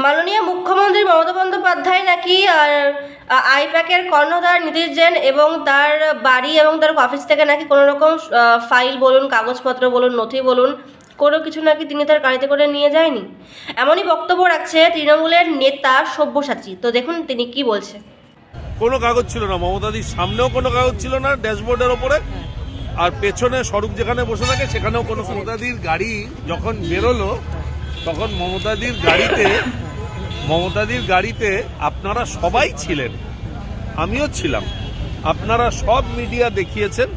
মাননীয় মুখ্যমন্ত্রী মমতা বন্দ্যোপাধ্যায় নাকি আইপ্যাকের কর্ণধার নীতিশ জৈন এবং তার বাড়ি এবং তার অফিস থেকে নাকি কোনো রকম ফাইল বলুন, কাগজপত্র বলুন, নথি বলুন, কোনো কিছু নাকি তিনি তার গাড়িতে করে নিয়ে যায়নি। এমনই বক্তব্য রাখছে তৃণমূলের নেতা সব্যসাচী। তো দেখুন তিনি কি বলছে। কোনো কাগজ ছিল না, মমতাদির সামনেও কোনো কাগজ ছিল না ড্যাশবোর্ডের ওপরে, আর পেছনে স্বরূপ যেখানে বসে থাকে সেখানেও কোনো। মমতাদির গাড়ি যখন বেরোলো তখন মমতাদির গাড়িতে আপনারা সবাই ছিলেন, আমিও ছিলাম। আপনারা সব মিডিয়া দেখিয়েছেন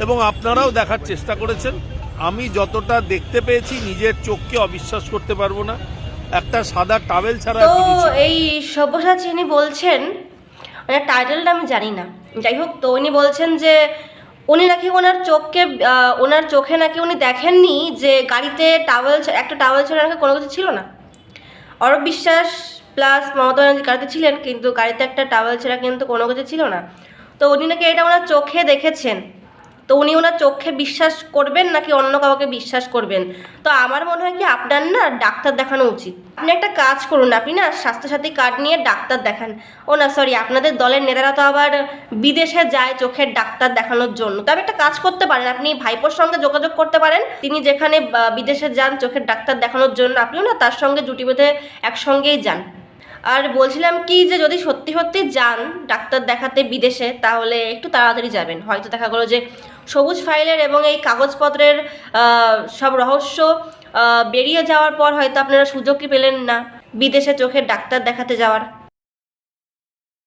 এবং আপনারাও দেখার চেষ্টা করেছেন। আমি যতটা দেখতে পেয়েছি নিজের চোখকে অবিশ্বাস করতে পারবো না। একটা সাদা টাওয়েল ছাড়া। তো এই সব্যসাচী ইনি বলছেন, টাইটেলটা আমি জানি না, যাই হোক, তো উনি বলছেন যে উনি নাকি ওনার চোখে নাকি উনি দেখেননি যে গাড়িতে একটা টাওয়েল ছাড়া নাকি কোনো কিছু ছিল না। অরূপ বিশ্বাস প্লাস মমতা ব্যানার্জি গাড়িতে ছিলেন, কিন্তু গাড়িতে একটা টাওয়েল ছাড়া কিন্তু কোনো কিছু ছিল না। তো উনি নাকি এটা ওনার চোখে দেখেছেন। তো উনি ওনার চোখে বিশ্বাস করবেন নাকি অন্য কাউকে বিশ্বাস করবেন? তো আমার মনে হয় কি আপনার না ডাক্তার দেখানো উচিত। আপনি একটা কাজ করুন, আপনি না স্বাস্থ্যসাথী কার্ড নিয়ে ডাক্তার দেখান। ও না সরি, আপনাদের দলের নেতারা তো আবার বিদেশে যায় চোখের ডাক্তার দেখানোর জন্য। তবে একটা কাজ করতে পারেন, আপনি ভাইপোর সঙ্গে যোগাযোগ করতে পারেন। তিনি যেখানে বিদেশে যান চোখের ডাক্তার দেখানোর জন্য, আপনিও না তার সঙ্গে জুটি বেঁধে একসঙ্গেই যান। আর বলছিলাম কি যে যদি সত্যি সত্যি যান ডাক্তার দেখাতে বিদেশে, তাহলে একটু তাড়াতাড়ি যাবেন। হয়তো দেখা গেলো যে সবুজ ফাইলের এবং এই কাগজপত্রের সব রহস্য বেরিয়ে যাওয়ার পর হয়তো আপনারা সুযোগই পেলেন না বিদেশে চোখের ডাক্তার দেখাতে যাওয়ার।